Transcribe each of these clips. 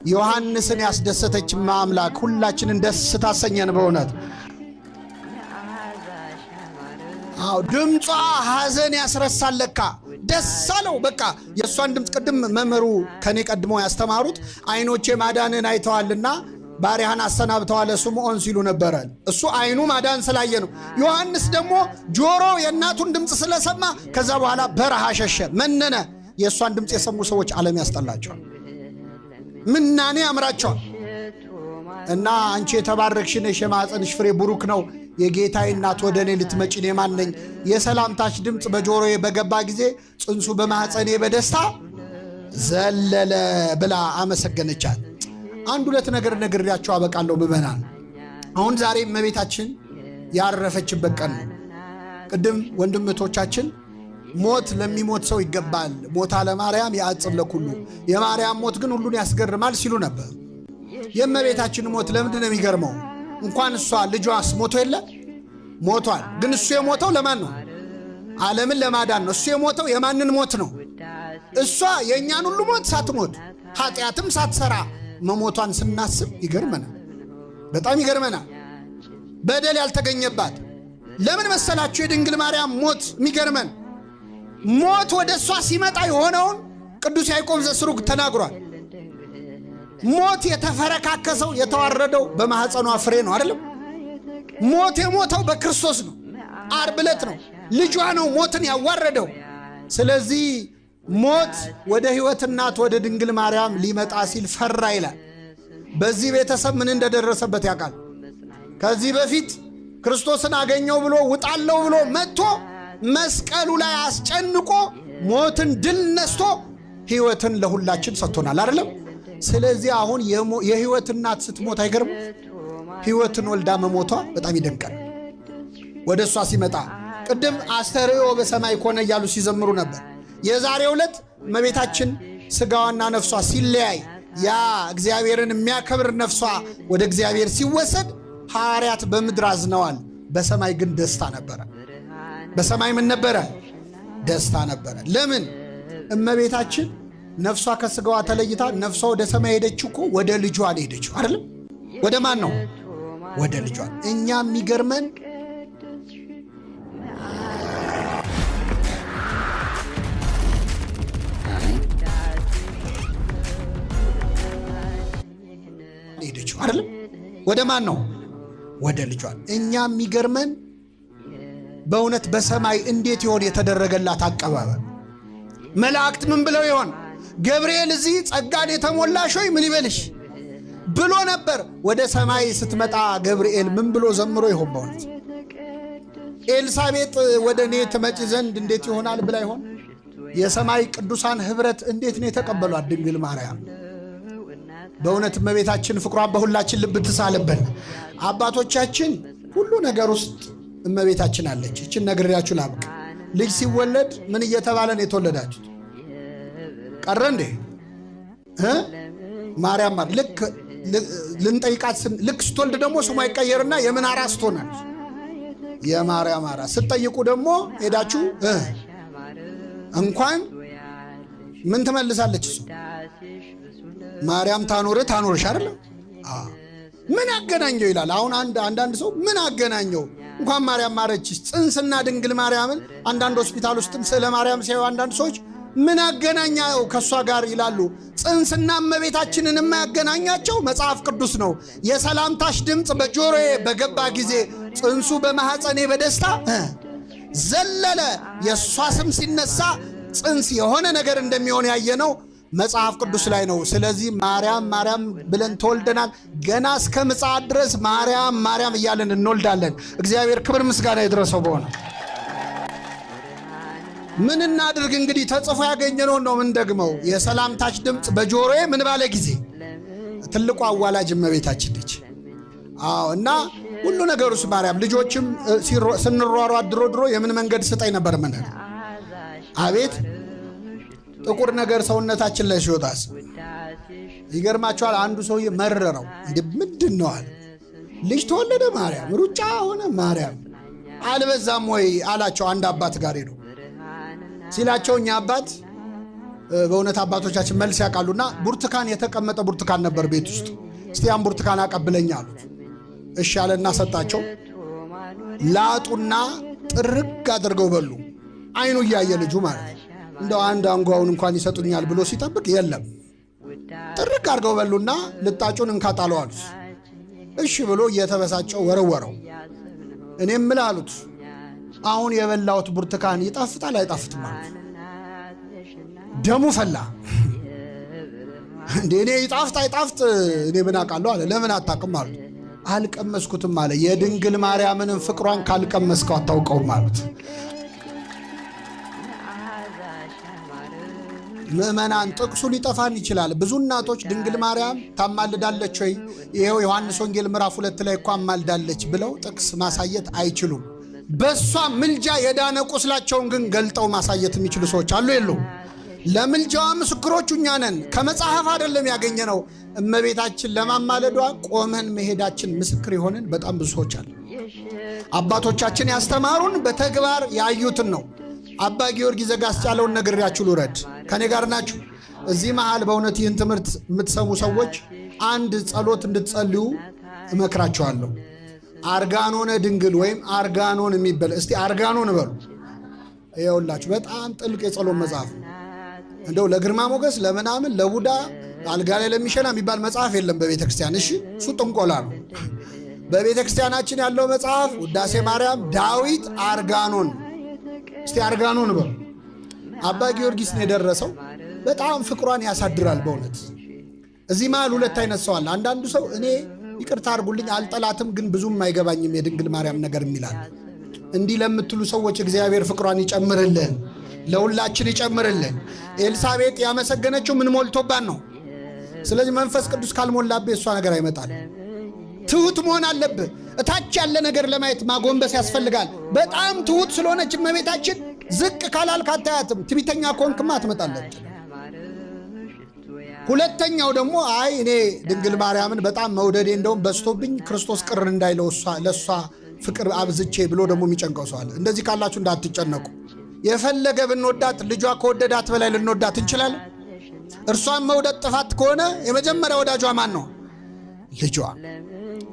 ዮሐንስን ያስደሰተች ማምላክ ሁላችንን ደስ ታሰኘን በእውነት። አዎ ድምጿ ሐዘን ያስረሳል ለካ ደስ አለው። በቃ የሷን ድምጽ ቅድም መምህሩ ከኔ ቀድሞ ያስተማሩት አይኖቼ ማዳንን አይተዋልና ባሪያህን አሰናብተዋል ስምዖን ሲሉ ነበረ። እሱ አይኑ ማዳን ስላየ ነው። ዮሐንስ ደግሞ ጆሮ የእናቱን ድምጽ ስለሰማ ከዛ በኋላ በረሃ ሸሸ፣ መነነ። የሷን ድምጽ የሰሙ ሰዎች ዓለም ያስጠላቸዋል፣ ምናኔ ያምራቸዋል። እና አንቺ የተባረክሽ ነሽ፣ የማኅፀንሽ ፍሬ ቡሩክ ነው፣ የጌታዬ እናት ወደ እኔ ልትመጪ እኔ ማን ነኝ? የሰላምታሽ ድምጽ በጆሮዬ በገባ ጊዜ ጽንሱ በማኅፀኔ በደስታ ዘለለ ብላ አመሰገነቻት። አንድ ሁለት ነገር ነግሬያቸው አበቃለሁ ምዕመናን። አሁን ዛሬ እመቤታችን ያረፈችበት ቀን ነው። ቅድም ወንድምቶቻችን ሞት ለሚሞት ሰው ይገባል፣ ሞታ ለማርያም ያጽብ ለኩሉ፣ የማርያም ሞት ግን ሁሉን ያስገርማል ሲሉ ነበር። የእመቤታችን ሞት ለምንድን ነው የሚገርመው? እንኳን እሷ ልጇስ ሞቶ የለ ሞቷል። ግን እሱ የሞተው ለማን ነው? ዓለምን ለማዳን ነው። እሱ የሞተው የማንን ሞት ነው? እሷ የእኛን ሁሉ ሞት ሳትሞት ኃጢአትም ሳትሰራ መሞቷን ስናስብ ይገርመናል፣ በጣም ይገርመናል። በደል ያልተገኘባት ለምን መሰላችሁ? የድንግል ማርያም ሞት የሚገርመን ሞት ወደ እሷ ሲመጣ የሆነውን ቅዱስ ያዕቆብ ዘስሩግ ተናግሯል። ሞት የተፈረካከሰው የተዋረደው በማኅፀኗ ፍሬ ነው አይደለም? ሞት የሞተው በክርስቶስ ነው። ዓርብ ዕለት ነው። ልጇ ነው ሞትን ያዋረደው። ስለዚህ ሞት ወደ ሕይወት እናት ወደ ድንግል ማርያም ሊመጣ ሲል ፈራ ይላል። በዚህ ቤተሰብ ምን እንደደረሰበት ያውቃል። ከዚህ በፊት ክርስቶስን አገኘው ብሎ ውጣለው ብሎ መጥቶ መስቀሉ ላይ አስጨንቆ ሞትን ድል ነስቶ ሕይወትን ለሁላችን ሰጥቶናል አይደለም? ስለዚህ አሁን የሕይወት እናት ስትሞት አይገርም? ሕይወትን ወልዳ መሞቷ በጣም ይደንቃል። ወደ እሷ ሲመጣ ቅድም አስተርእዮ በሰማይ ኮነ እያሉ ሲዘምሩ ነበር። የዛሬው ዕለት እመቤታችን ሥጋዋና ነፍሷ ሲለያይ ያ እግዚአብሔርን የሚያከብር ነፍሷ ወደ እግዚአብሔር ሲወሰድ ሐዋርያት በምድር አዝነዋል። በሰማይ ግን ደስታ ነበረ። በሰማይ ምን ነበረ? ደስታ ነበረ። ለምን? እመቤታችን ነፍሷ ከሥጋዋ ተለይታ ነፍሷ ወደ ሰማይ ሄደችው እኮ ወደ ልጇ ሄደችው አይደለም? ወደ ማን ነው? ወደ ልጇ። እኛ የሚገርመን ሄደችው አይደለም? ወደ ማን ነው? ወደ ልጇ። እኛ የሚገርመን በእውነት በሰማይ እንዴት ይሆን የተደረገላት አቀባበል? መላእክት ምን ብለው ይሆን? ገብርኤል እዚህ ጸጋን የተሞላሽ ሆይ ምን ይበልሽ ብሎ ነበር። ወደ ሰማይ ስትመጣ ገብርኤል ምን ብሎ ዘምሮ ይሆን? በእውነት ኤልሳቤጥ ወደ እኔ ትመጪ ዘንድ እንዴት ይሆናል ብላ ይሆን? የሰማይ ቅዱሳን ኅብረት እንዴት ነው የተቀበሏት ድንግል ማርያም? በእውነት እመቤታችን ፍቅሯን በሁላችን ልብ ትሳልብን። አባቶቻችን ሁሉ ነገር ውስጥ እመቤታችን አለች። እችን ነግሬያችሁ ላብቅ። ልጅ ሲወለድ ምን እየተባለ ነው የተወለዳችሁት? ቀረ እንዴ? ማርያም ልክ ልንጠይቃት ልክ ስትወልድ ደግሞ ስሟ ይቀየርና የምን አራስ ትሆናለች? የማርያም አራስ። ስትጠይቁ ደግሞ ሄዳችሁ እንኳን ምን ትመልሳለች? እሱ ማርያም ታኖርሽ አይደለም? ምን አገናኘው ይላል። አሁን አንዳንድ ሰው ምን አገናኘው እንኳን ማርያም ማረችሽ። ጽንስና ድንግል ማርያምን አንዳንድ ሆስፒታል ውስጥም ስለ ማርያም ሲያዩ አንዳንድ ሰዎች ምን አገናኛው ከሷ ጋር ይላሉ። ጽንስና እመቤታችንን የማያገናኛቸው መጽሐፍ ቅዱስ ነው። የሰላምታሽ ድምፅ በጆሮዬ በገባ ጊዜ ጽንሱ በማኅፀኔ በደስታ ዘለለ። የእሷ ስም ሲነሳ ጽንስ የሆነ ነገር እንደሚሆን ያየነው መጽሐፍ ቅዱስ ላይ ነው። ስለዚህ ማርያም ማርያም ብለን ተወልደናል። ገና እስከ ምጽአት ድረስ ማርያም ማርያም እያለን እንወልዳለን። እግዚአብሔር ክብር ምስጋና ይድረሰው። በሆነ ምን እናድርግ እንግዲህ? ተጽፎ ያገኘነውን ነው ምን ደግመው። የሰላምታች ድምፅ በጆሮዬ ምን ባለ ጊዜ። ትልቁ አዋላጅ እመቤታችን ነች። አዎ። እና ሁሉ ነገሩስ ማርያም። ልጆችም ስንሯሯ ድሮ የምን መንገድ ስጠኝ ነበር ምን አቤት ጥቁር ነገር ሰውነታችን ላይ ሲወጣስ ይገርማቸዋል። አንዱ ሰውዬ መረረው። እንዴ ምንድን ነው አለ። ልጅ ተወለደ ማርያም፣ ሩጫ ሆነ ማርያም፣ አልበዛም ወይ አላቸው። አንድ አባት ጋር ሄዶ ሲላቸው እኛ አባት በእውነት አባቶቻችን መልስ ያውቃሉና ብርቱካን የተቀመጠ ብርቱካን ነበር ቤት ውስጥ። እስቲ ያን ብርቱካን አቀብለኝ አሉት። እሺ አለና ሰጣቸው። ላጡና ጥርግ አድርገው በሉ። አይኑ እያየ ልጁ ማለት እንደው አንድ አንጓውን እንኳን ይሰጡኛል ብሎ ሲጠብቅ የለም። ጥርግ አድርገው በሉና ልጣጩን እንካጣለው አሉት። እሺ ብሎ እየተበሳጨው ወረወረው። እኔም ምን አሉት፣ አሁን የበላሁት ብርቱካን ይጣፍጣል አይጣፍጥም አሉት። ደሙ ፈላ። እንዴ እኔ ይጣፍጥ አይጣፍጥ እኔ ምን አውቃለሁ አለ። ለምን አታውቅም አሉት። አልቀመስኩትም አለ። የድንግል ማርያምን ፍቅሯን ካልቀመስከው አታውቀውም አሉት። ምእመናን ጥቅሱ ሊጠፋን ይችላል። ብዙ እናቶች ድንግል ማርያም ታማልዳለች ወይ ይሄው ዮሐንስ ወንጌል ምዕራፍ 2 ላይ እኮ አማልዳለች ብለው ጥቅስ ማሳየት አይችሉም። በሷ ምልጃ የዳነ ቁስላቸውን ግን ገልጠው ማሳየት የሚችሉ ሰዎች አሉ የሉም? ለምልጃዋ ምስክሮቹ እኛ ነን። ከመጽሐፍ አይደለም ያገኘነው። እመቤታችን ለማማለዷ ቆመን መሄዳችን ምስክር የሆንን በጣም ብዙ ሰዎች አሉ። አባቶቻችን ያስተማሩን በተግባር ያዩትን ነው። አባ ጊዮርጊስ ዘጋስጫለውን ነግሬያችሁ ልውረድ። ከኔ ጋር ናችሁ? እዚህ መሃል በእውነት ይህን ትምህርት የምትሰሙ ሰዎች አንድ ጸሎት እንድትጸልዩ እመክራችኋለሁ። አርጋኖነ ድንግል ወይም አርጋኖን የሚበል እስቲ አርጋኖን በሉ። ይኸውላችሁ በጣም ጥልቅ የጸሎት መጽሐፍ። እንደው ለግርማ ሞገስ ለምናምን ለቡዳ አልጋ ላይ ለሚሸና የሚባል መጽሐፍ የለም በቤተ ክርስቲያን። እሺ እሱ ጥንቆላ ነው። በቤተ ክርስቲያናችን ያለው መጽሐፍ ውዳሴ ማርያም፣ ዳዊት፣ አርጋኖን። እስቲ አርጋኖን በሉ። አባ ጊዮርጊስ ነው የደረሰው። በጣም ፍቅሯን ያሳድራል በእውነት። እዚህ መሃል ሁለት አይነት ሰው አለ። አንዳንዱ ሰው እኔ ይቅርታ አድርጉልኝ አልጠላትም፣ ግን ብዙም አይገባኝም የድንግል ማርያም ነገር የሚላል። እንዲህ ለምትሉ ሰዎች እግዚአብሔር ፍቅሯን ይጨምርልን፣ ለሁላችን ይጨምርልን። ኤልሳቤጥ ያመሰገነችው ምን ሞልቶባን ነው? ስለዚህ መንፈስ ቅዱስ ካልሞላብህ እሷ ነገር አይመጣል። ትሁት መሆን አለብህ። እታች ያለ ነገር ለማየት ማጎንበስ ያስፈልጋል። በጣም ትሁት ስለሆነች እመቤታችን ዝቅ ካላልክ አታያትም። ትዕቢተኛ ከሆንክማ አትመጣለች። ሁለተኛው ደግሞ አይ እኔ ድንግል ማርያምን በጣም መውደዴ እንደውም በስቶብኝ ክርስቶስ ቅር እንዳይለው ለእሷ ፍቅር አብዝቼ ብሎ ደግሞ የሚጨንቀው ሰው አለ። እንደዚህ ካላችሁ እንዳትጨነቁ። የፈለገ ብንወዳት ልጇ ከወደዳት በላይ ልንወዳት እንችላለን። እርሷን መውደድ ጥፋት ከሆነ የመጀመሪያ ወዳጇ ማን ነው?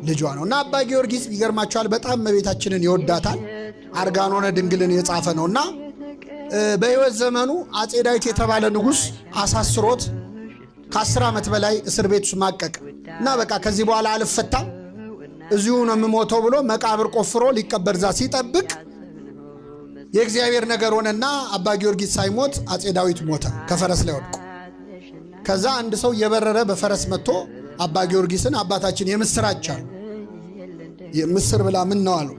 ልጇ ነው። እና አባ ጊዮርጊስ ይገርማቸዋል፣ በጣም እመቤታችንን ይወዳታል። አርጋኖነ ድንግልን የጻፈ ነው። እና በሕይወት ዘመኑ አጼ ዳዊት የተባለ ንጉሥ አሳስሮት ከ10 ዓመት በላይ እስር ቤት ውስጥ ማቀቅ እና በቃ ከዚህ በኋላ አልፈታም እዚሁ ነው የምሞተው ብሎ መቃብር ቆፍሮ ሊቀበር እዛ ሲጠብቅ የእግዚአብሔር ነገር ሆነና አባ ጊዮርጊስ ሳይሞት አጼ ዳዊት ሞተ ከፈረስ ላይ ወድቆ። ከዛ አንድ ሰው እየበረረ በፈረስ መጥቶ አባ ጊዮርጊስን አባታችን የምስራች አሉ። ምስር ብላ ምን ነው አሉ።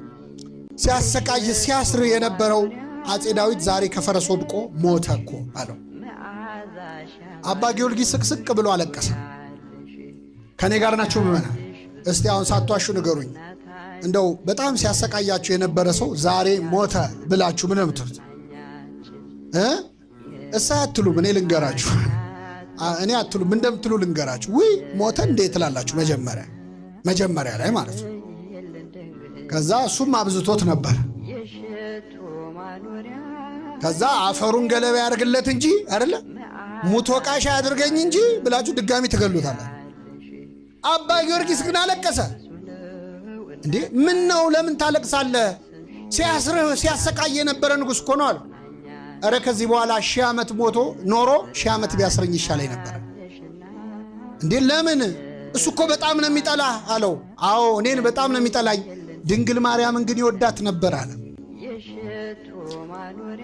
ሲያሰቃይ ሲያስር የነበረው አጼ ዳዊት ዛሬ ከፈረስ ወድቆ ሞተ እኮ አለው። አባ ጊዮርጊስ ስቅስቅ ብሎ አለቀሰ። ከኔ ጋር ናችሁ ምዕመናን? እስቲ አሁን ሳትዋሹ ንገሩኝ። እንደው በጣም ሲያሰቃያችሁ የነበረ ሰው ዛሬ ሞተ ብላችሁ ምን ምትሉት? እሳ አትሉም? እኔ ልንገራችሁ። እኔ አትሉም እንደምትሉ ልንገራችሁ። ውይ ሞተ እንዴት ትላላችሁ? መጀመሪያ ላይ ማለት ነው። ከዛ እሱም አብዝቶት ነበር። ከዛ አፈሩን ገለባ ያርግለት እንጂ አይደለ ሙቶ ቃሻ ያድርገኝ እንጂ ብላችሁ ድጋሚ ትገሉታላችሁ። አባ ጊዮርጊስ ግን አለቀሰ። እንዴ ምን ነው ለምን ታለቅሳለህ? ሲያስርህ ሲያሰቃይ የነበረ ንጉሥ እኮ ነው አለ። ኧረ ከዚህ በኋላ 1000 ዓመት ሞቶ ኖሮ 1000 ዓመት ቢያስረኝ ይሻለኝ ነበር። እንዴ ለምን? እሱ እኮ በጣም ነው የሚጠላህ አለው። አዎ እኔን በጣም ነው የሚጠላኝ፣ ድንግል ማርያምን ግን ይወዳት ነበር አለ።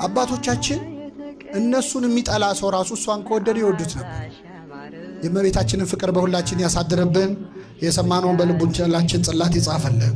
አባቶቻችን እነሱን የሚጠላ ሰው ራሱ እሷን ከወደደ ይወዱት ነበር። የእመቤታችንን ፍቅር በሁላችን ያሳድርብን። የሰማነውን በልቦናችን ጽላት ይጻፈልን።